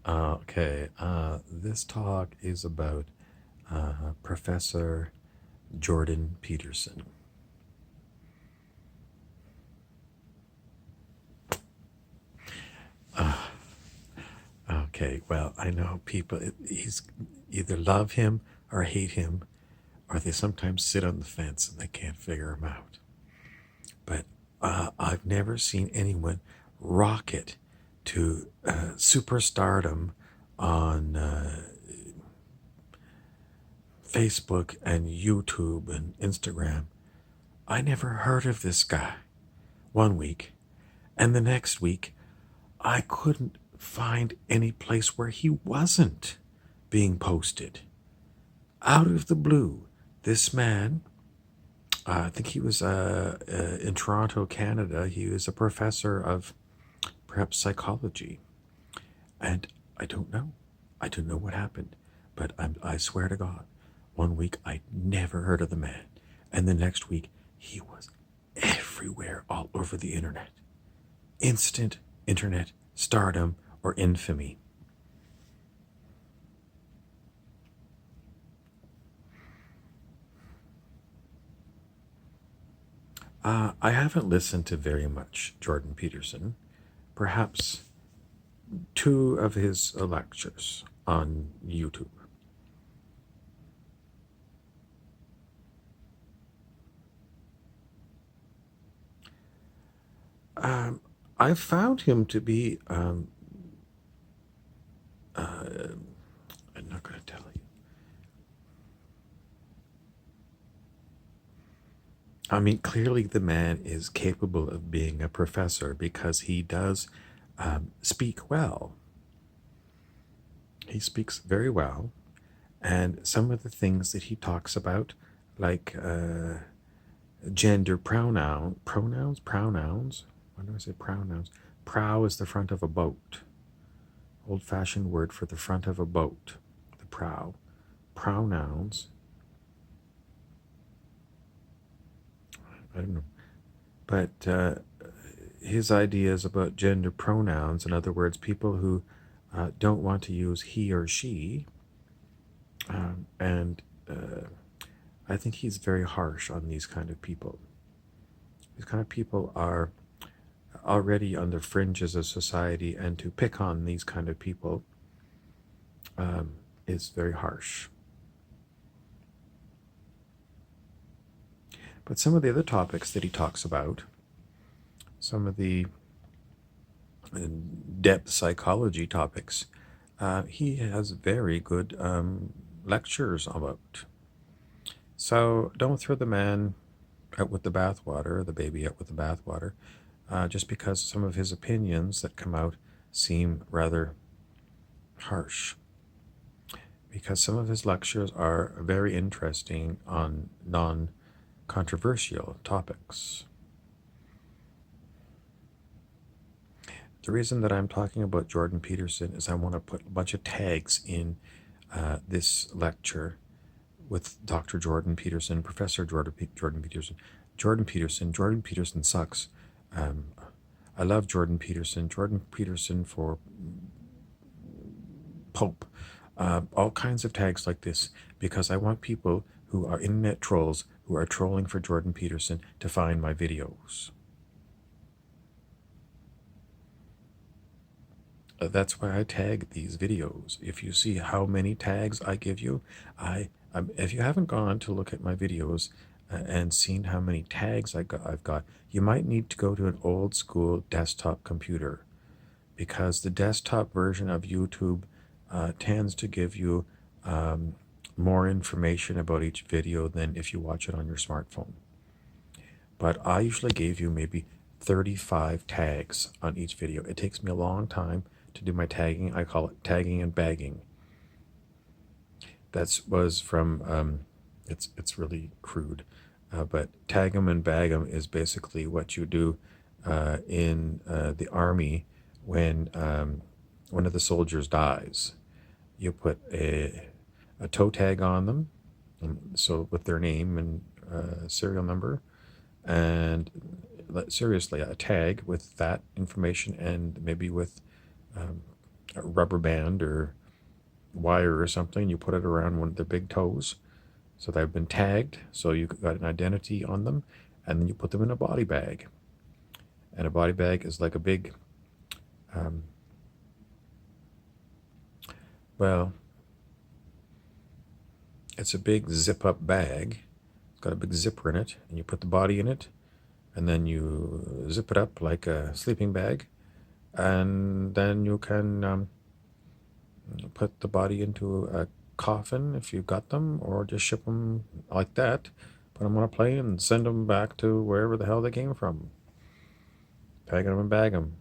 This talk is about Professor Jordan Peterson. Okay, well, I know people, he's either love him or hate him, or they sometimes sit on the fence and they can't figure him out. But I've never seen anyone rocket to superstardom on Facebook and YouTube and Instagram. I never heard of this guy one week, and the next week I couldn't find any place where he wasn't being posted. Out of the blue, this man, I think he was in Toronto, Canada, he was a professor of perhaps psychology. And I don't know. I don't know what happened. But I swear to God, one week I never heard of the man. And the next week he was everywhere all over the internet. Instant internet stardom or infamy. I haven't listened to very much Jordan Peterson. Perhaps two of his lectures on YouTube. I found him to be, I'm not going to tell you. I mean, clearly the man is capable of being a professor because he does speak well. He speaks very well. And some of the things that he talks about, like gender pronouns. When do I say pronouns? Prow is the front of a boat. Old-fashioned word for the front of a boat, the prow. Pronouns. I don't know. But his ideas about gender pronouns, in other words, people who don't want to use he or she, and I think he's very harsh on these kind of people. These kind of people are already on the fringes of society, and to pick on these kind of people is very harsh. But some of the other topics that he talks about, some of the depth psychology topics, he has very good lectures about. So don't throw the man out with the bathwater, the baby out with the bathwater, just because some of his opinions that come out seem rather harsh. Because some of his lectures are very interesting on non controversial topics. The reason that I'm talking about Jordan Peterson is I want to put a bunch of tags in this lecture with Dr. Jordan Peterson, Professor Jordan Peterson. Jordan Peterson sucks. I love Jordan Peterson for Pope. All kinds of tags like this because I want people who are internet trolls who are trolling for Jordan Peterson to find my videos. That's why I tag these videos. If you see how many tags I give you, if you haven't gone to look at my videos and seen how many tags I've got, you might need to go to an old school desktop computer because the desktop version of YouTube tends to give you more information about each video than if you watch it on your smartphone. But I usually gave you maybe 35 tags on each video. It takes me a long time to do my tagging. I call it tagging and bagging. That was from, it's really crude, but tag 'em and bag 'em is basically what you do in the army when one of the soldiers dies. You put a toe tag on them, so with their name and serial number, and seriously, a tag with that information and maybe with a rubber band or wire or something. You put it around one of their big toes, so they've been tagged, so you got an identity on them, and then you put them in a body bag. And a body bag is like a big, um, well, it's a big zip up bag. It's got a big zipper in it, and you put the body in it, and then you zip it up like a sleeping bag, and then you can put the body into a coffin if you got them, or just ship them like that, put them on a plane and send them back to wherever the hell they came from. Tag them and bag them.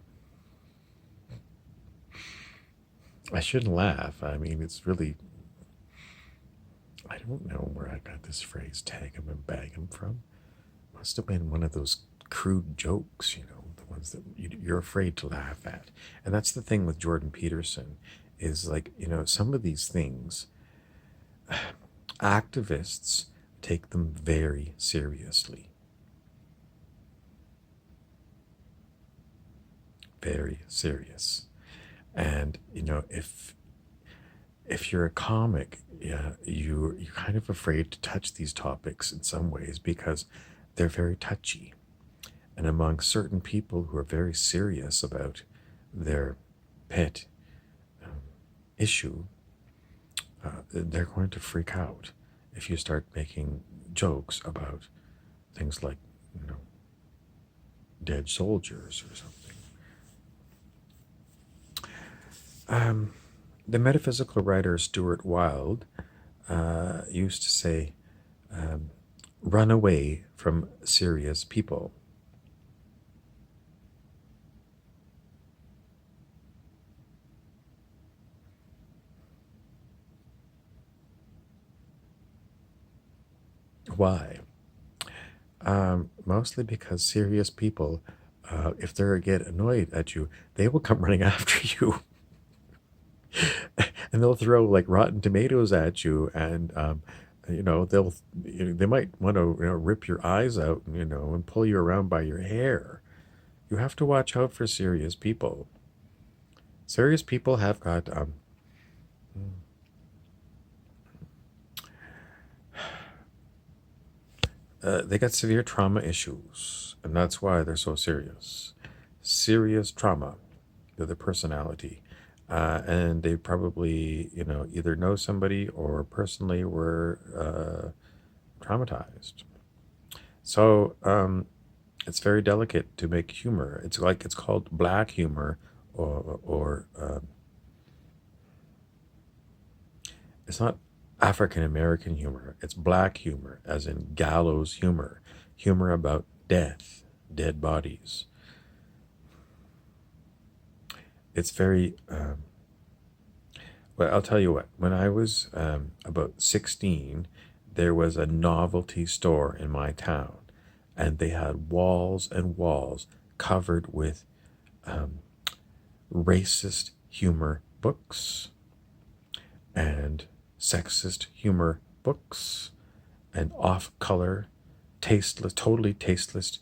I shouldn't laugh. I mean, it's really, I don't know where I got this phrase, tag them and bag them from. Must have been one of those crude jokes, the ones that you're afraid to laugh at. And that's the thing with Jordan Peterson is like, some of these things, activists take them very seriously. Very serious. And, if you're a comic, yeah, you're kind of afraid to touch these topics in some ways because they're very touchy. And among certain people who are very serious about their pet issue, they're going to freak out if you start making jokes about things like, dead soldiers or something. The metaphysical writer Stuart Wilde used to say, run away from serious people. Why? Mostly because serious people, if they get annoyed at you, they will come running after you. And they'll throw like rotten tomatoes at you, and they might want to rip your eyes out, and pull you around by your hair. You have to watch out for serious people. Serious people have got they got severe trauma issues, and that's why they're so serious. Serious trauma to their personality. And they probably, either know somebody or personally were traumatized. So it's very delicate to make humor. It's called black humor, or it's not African American humor. It's black humor, as in gallows humor, humor about death, dead bodies. It's very well. I'll tell you what. When I was about 16, there was a novelty store in my town, and they had walls and walls covered with racist humor books and sexist humor books and off-color, tasteless, totally tasteless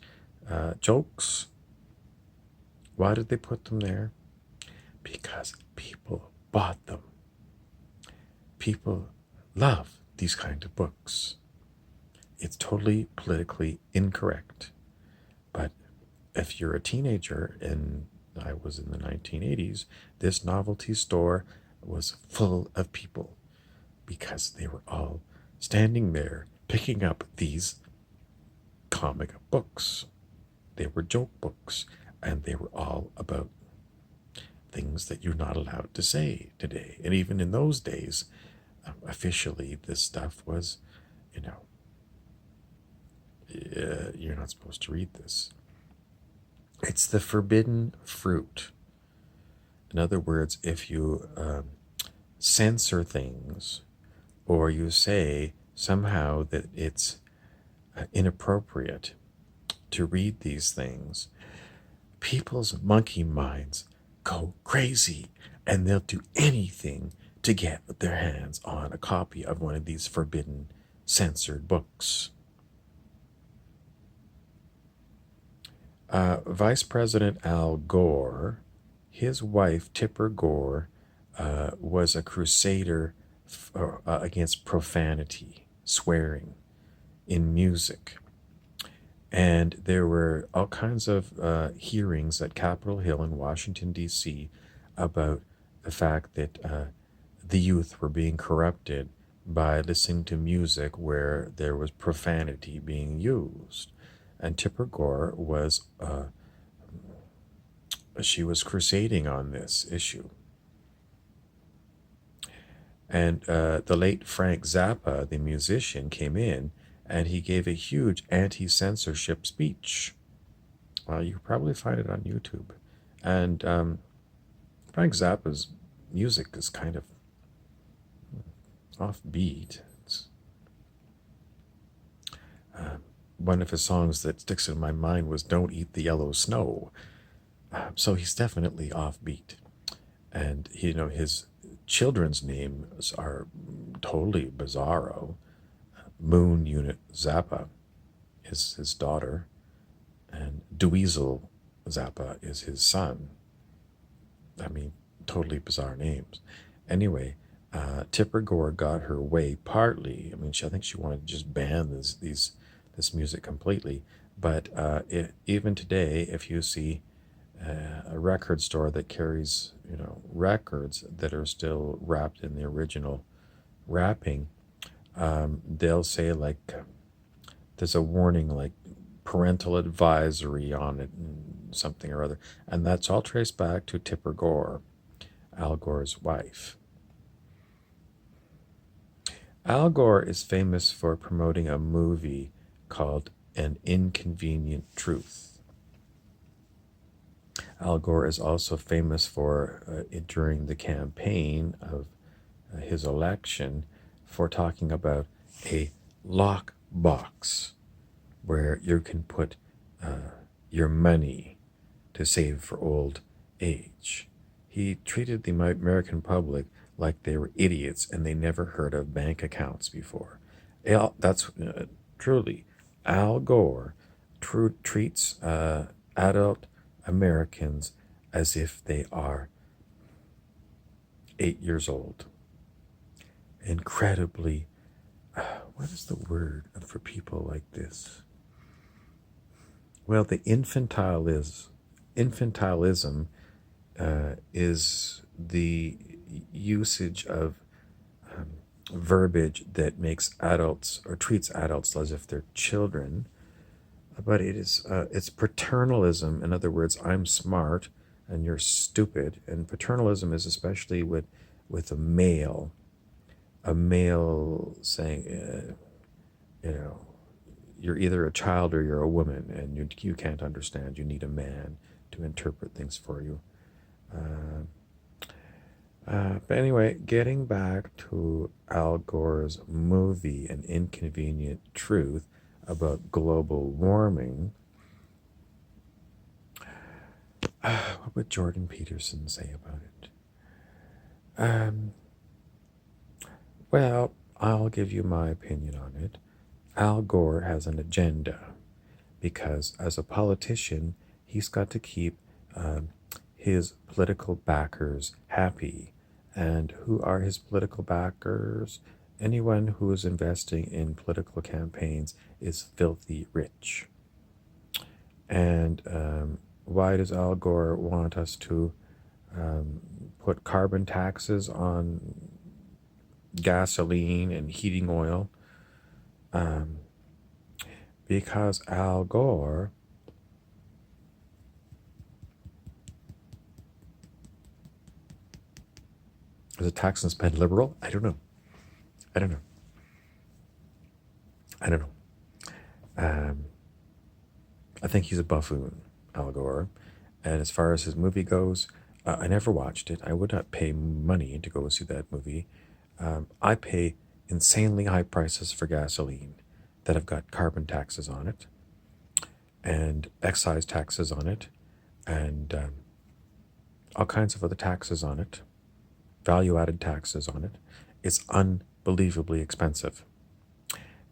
jokes. Why did they put them there? Because people bought them. People love these kind of books. It's totally politically incorrect. But if you're a teenager, and I was in the 1980s, this novelty store was full of people because they were all standing there picking up these comic books. They were joke books, and they were all about things that you're not allowed to say today. And even in those days, officially, this stuff was, you're not supposed to read this. It's the forbidden fruit. In other words, if you censor things, or you say somehow that it's inappropriate to read these things, people's monkey minds go crazy, and they'll do anything to get their hands on a copy of one of these forbidden, censored books. Vice President Al Gore, his wife Tipper Gore, was a crusader against profanity, swearing in music. And there were all kinds of hearings at Capitol Hill in Washington, D.C., about the fact that the youth were being corrupted by listening to music where there was profanity being used. And Tipper Gore she was crusading on this issue. And the late Frank Zappa, the musician, came in and he gave a huge anti censorship speech. Well, you can probably find it on YouTube. And Frank Zappa's music is kind of offbeat. One of his songs that sticks in my mind was Don't Eat the Yellow Snow. So he's definitely offbeat. And, his children's names are totally bizarro. Moon Unit Zappa is his daughter, and Dweezil Zappa is his son. I mean, totally bizarre names. Anyway, Tipper Gore got her way partly. I mean, I think she wanted to just ban this music completely. But even today, if you see a record store that carries, records that are still wrapped in the original wrapping, they'll say like there's a warning like parental advisory on it and something or other, and that's all traced back to Tipper Gore, Al Gore's wife. Al Gore is famous for promoting a movie called An Inconvenient Truth. Al Gore is also famous for, during the campaign of his election, for talking about a lock box where you can put your money to save for old age. He treated the American public like they were idiots and they never heard of bank accounts before. That's truly, Al Gore treats adult Americans as if they are 8 years old. Incredibly, what is the word for people like this? Well, the infantilism is the usage of verbiage that makes adults or treats adults as if they're children, but it's paternalism. In other words, I'm smart and you're stupid. And paternalism is especially with a male saying, you're either a child or you're a woman, and you can't understand. You need a man to interpret things for you. But anyway, getting back to Al Gore's movie, An Inconvenient Truth, about global warming, what would Jordan Peterson say about it? Well, I'll give you my opinion on it. Al Gore has an agenda because as a politician, he's got to keep his political backers happy. And who are his political backers? Anyone who is investing in political campaigns is filthy rich. And why does Al Gore want us to put carbon taxes on gasoline and heating oil? Because Al Gore is a tax and spend liberal. I don't know. I think he's a buffoon, Al Gore. And as far as his movie goes, I never watched it. I would not pay money to go see that movie. I pay insanely high prices for gasoline that have got carbon taxes on it and excise taxes on it and all kinds of other taxes on it, value-added taxes on it. It's unbelievably expensive.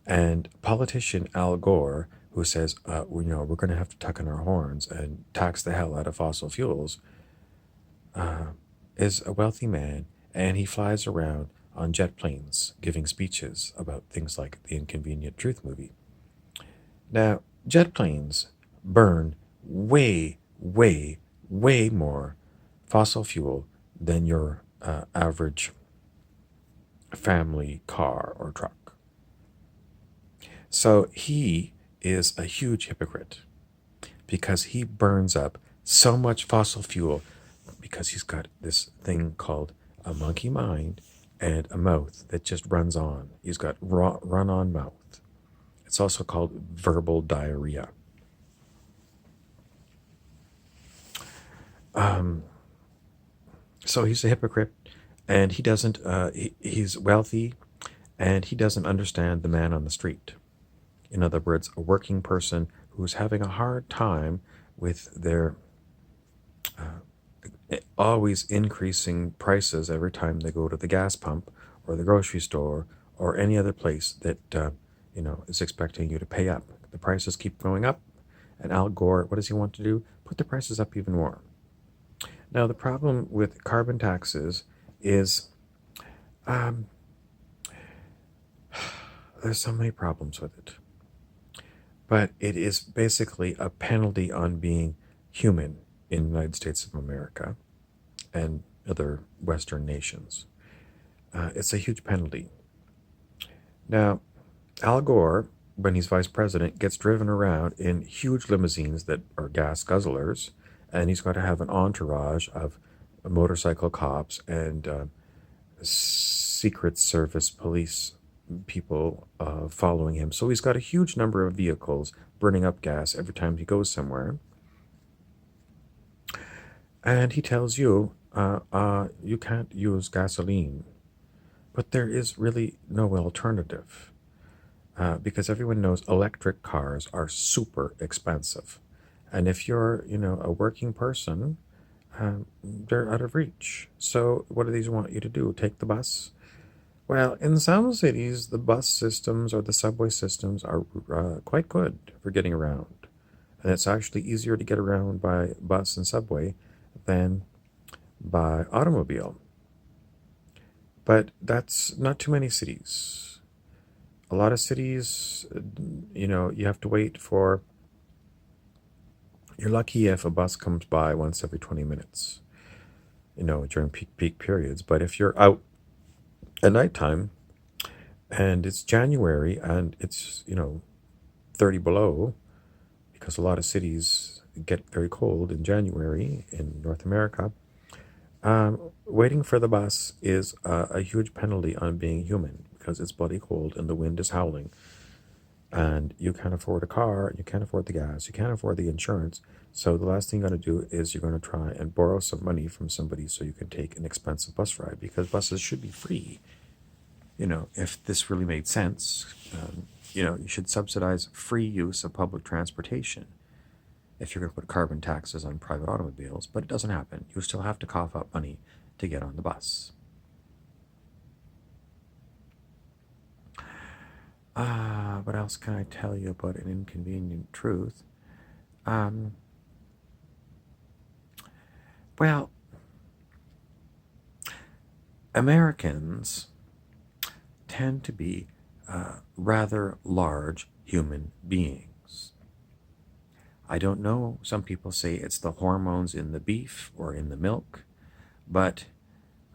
And politician Al Gore, who says, we're going to have to tuck in our horns and tax the hell out of fossil fuels, is a wealthy man, and he flies around on jet planes giving speeches about things like the Inconvenient Truth movie. Now, jet planes burn way, way, way more fossil fuel than your average family car or truck. So he is a huge hypocrite because he burns up so much fossil fuel because he's got this thing called a monkey mind and a mouth that just runs on. He's got run on mouth. It's also called verbal diarrhea. So he's a hypocrite, and he doesn't. He's wealthy, and he doesn't understand the man on the street. In other words, a working person who's having a hard time with their always increasing prices every time they go to the gas pump or the grocery store or any other place that is expecting you to pay up. The prices keep going up, and Al Gore, what does he want to do? Put the prices up even more. Now, the problem with carbon taxes is um, there's so many problems with it, but it is basically a penalty on being human in the United States of America and other Western nations. It's a huge penalty. Now, Al Gore, when he's vice president, gets driven around in huge limousines that are gas guzzlers, and he's got to have an entourage of motorcycle cops and Secret Service police people following him. So he's got a huge number of vehicles burning up gas every time he goes somewhere. And he tells you, you can't use gasoline. But there is really no alternative because everyone knows electric cars are super expensive. And if you're, a working person, they're out of reach. So what do these want you to do? Take the bus? Well, in some cities, the bus systems or the subway systems are quite good for getting around. And it's actually easier to get around by bus and subway than by automobile. But that's not too many cities. A lot of cities, you have to wait for. You're lucky if a bus comes by once every 20 minutes, during peak periods. But if you're out at nighttime and it's January and it's, 30 below, because a lot of cities get very cold in January in North America, waiting for the bus is a huge penalty on being human because it's bloody cold and the wind is howling. And you can't afford a car, you can't afford the gas, you can't afford the insurance. So the last thing you're going to do is you're going to try and borrow some money from somebody so you can take an expensive bus ride because buses should be free. If this really made sense, you should subsidize free use of public transportation if you're going to put carbon taxes on private automobiles, but it doesn't happen. You still have to cough up money to get on the bus. What else can I tell you about an inconvenient truth? Well, Americans tend to be rather large human beings. I don't know, some people say it's the hormones in the beef or in the milk, but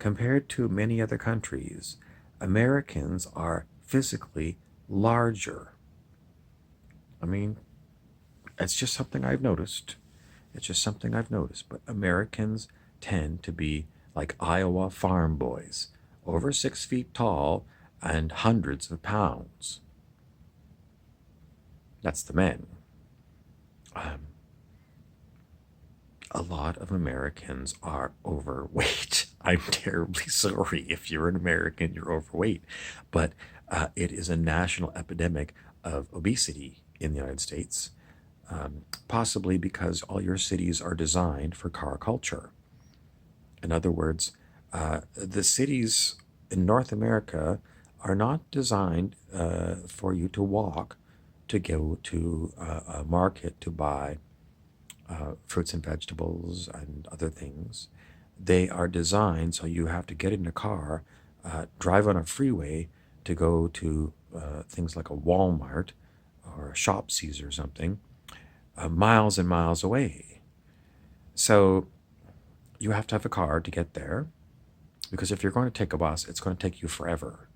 compared to many other countries, Americans are physically larger. I mean, it's just something I've noticed. But Americans tend to be like Iowa farm boys, over 6 feet tall and hundreds of pounds. That's the men. A lot of Americans are overweight. I'm terribly sorry if you're an American, you're overweight. But it is a national epidemic of obesity in the United States, possibly because all your cities are designed for car culture. In other words, the cities in North America are not designed for you to walk to go to a market to buy fruits and vegetables and other things. they are designed so you have to get in a car, drive on a freeway to go to things like a Walmart or a Shopsies or something, miles and miles away. So you have to have a car to get there, because if you're going to take a bus, it's going to take you forever,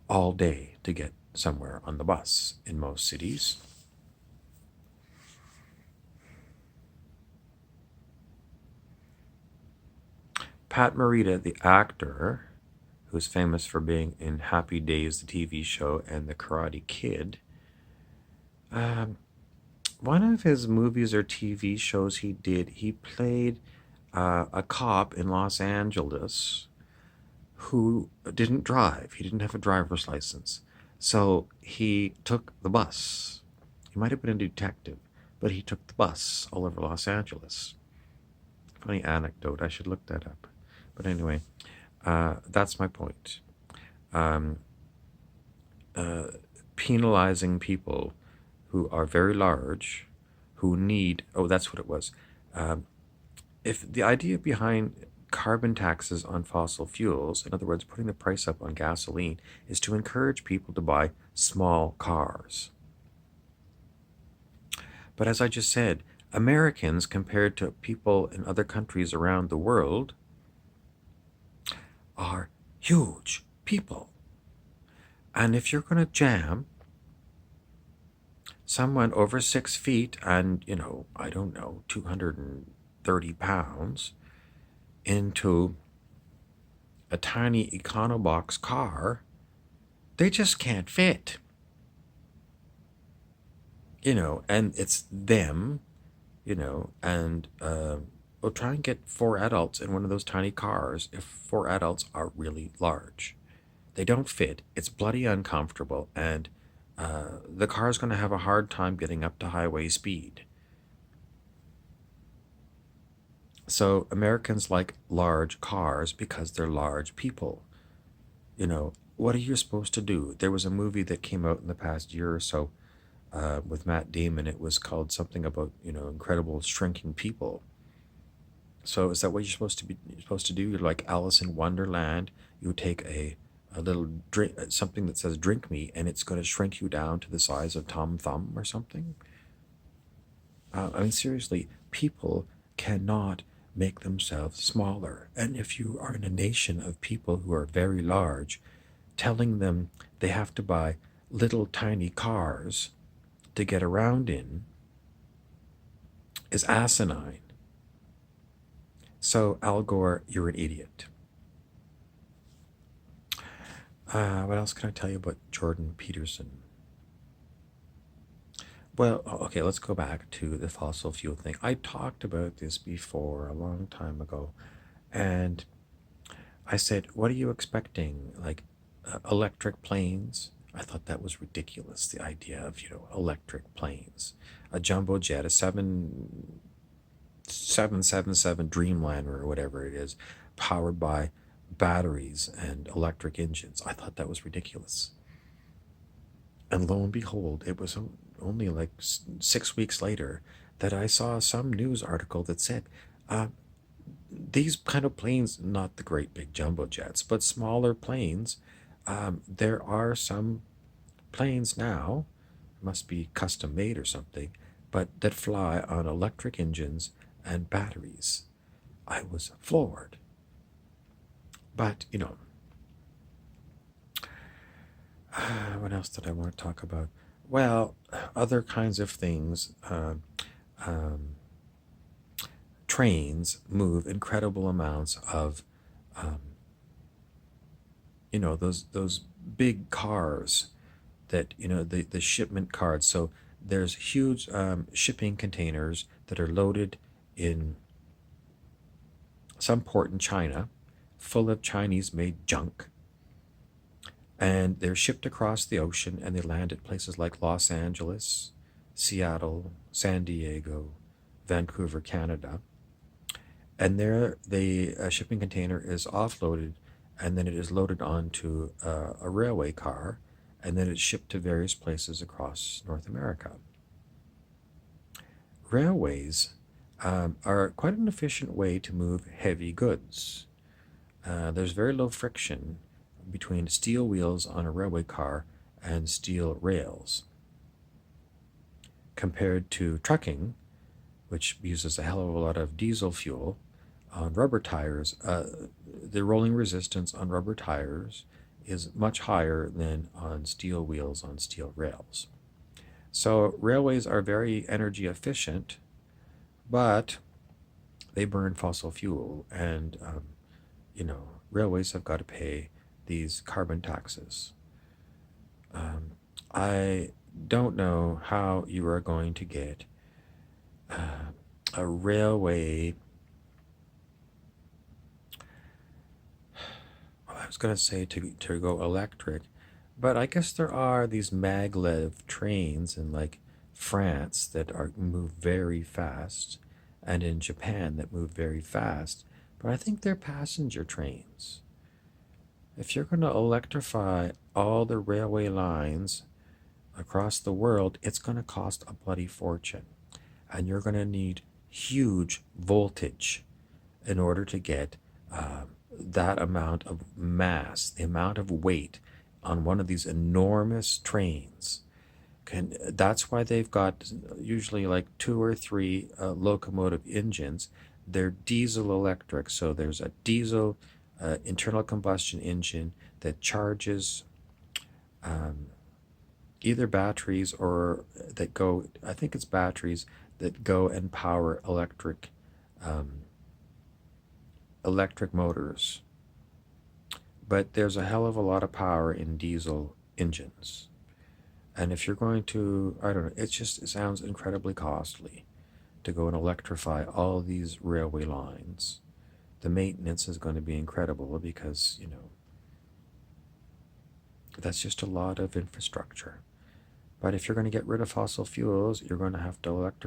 all day to get somewhere on the bus in most cities. Pat Morita, the actor, who's famous for being in Happy Days, the TV show, and The Karate Kid, um, one of his movies or TV shows he did, he played a cop in Los Angeles who didn't drive. He didn't have a driver's license. So he took the bus. He might have been a detective, but he took the bus all over Los Angeles. Funny anecdote. I should look that up. But anyway, that's my point. Um, uh, Penalizing people who are very large, who need, oh, that's what it was. Um, if the idea behind carbon taxes on fossil fuels, in other words, putting the price up on gasoline, is to encourage people to buy small cars. But as I just said, Americans, compared to people in other countries around the world, are huge people. And if you're going to jam someone over 6 feet and, I don't know, 230 pounds into a tiny Econobox car, they just can't fit. And it's them, and we'll try and get 4 adults in one of those tiny cars if 4 adults are really large. They don't fit, it's bloody uncomfortable, and the car is going to have a hard time getting up to highway speed. So Americans like large cars because they're large people. What are you supposed to do? There was a movie that came out in the past year or so with Matt Damon. It was called something about incredible shrinking people. So is that what you're supposed to do? You're like Alice in Wonderland. You take a little drink, something that says "drink me," and it's going to shrink you down to the size of Tom Thumb or something. I mean, seriously, people cannot make themselves smaller. And if you are in a nation of people who are very large, telling them they have to buy little tiny cars to get around in is asinine. So, Al Gore, you're an idiot. What else can I tell you about Jordan Peterson? Well, okay, let's go back to the fossil fuel thing. I talked about this before a long time ago, and I said, what are you expecting? Like electric planes? I thought that was ridiculous, the idea of, electric planes. A jumbo jet, a 777 Dreamliner or whatever it is, powered by batteries and electric engines. I thought that was ridiculous. And lo and behold, it was only like 6 weeks later that I saw some news article that said uh, these kind of planes, not the great big jumbo jets, but smaller planes, there are some planes now, must be custom made or something, but that fly on electric engines and batteries. I was floored. But, what else did I want to talk about? Well, other kinds of things. Um, Trains move incredible amounts of, um, those big cars that the shipment cards. So there's huge shipping containers that are loaded in some port in China, full of Chinese-made junk, and they're shipped across the ocean and they land at places like Los Angeles, Seattle, San Diego, Vancouver, Canada. And there, the shipping container is offloaded, and then it is loaded onto a railway car, and then it's shipped to various places across North America. Railways are quite an efficient way to move heavy goods. There's very low friction between steel wheels on a railway car and steel rails compared to trucking, which uses a hell of a lot of diesel fuel on rubber tires. The rolling resistance on rubber tires is much higher than on steel wheels on steel rails. So railways are very energy efficient, but they burn fossil fuel, and railways have got to pay these carbon taxes. I don't know how you are going to get a railway. I was going to say to go electric, but I guess there are these maglev trains in like France that are move very fast, and in Japan that move very fast. But I think they're passenger trains. If you're going to electrify all the railway lines across the world, it's going to cost a bloody fortune. And you're going to need huge voltage in order to get that amount of mass, the amount of weight on one of these enormous trains. That's why they've got usually like two or three locomotive engines. They're diesel electric, so there's a diesel internal combustion engine that charges either batteries or that go, I think it's batteries that go and power electric motors. But there's a hell of a lot of power in diesel engines. And if you're going to, I don't know, it sounds incredibly costly to go and electrify all these railway lines. The maintenance is going to be incredible because, that's just a lot of infrastructure. But if you're going to get rid of fossil fuels, you're going to have to electrify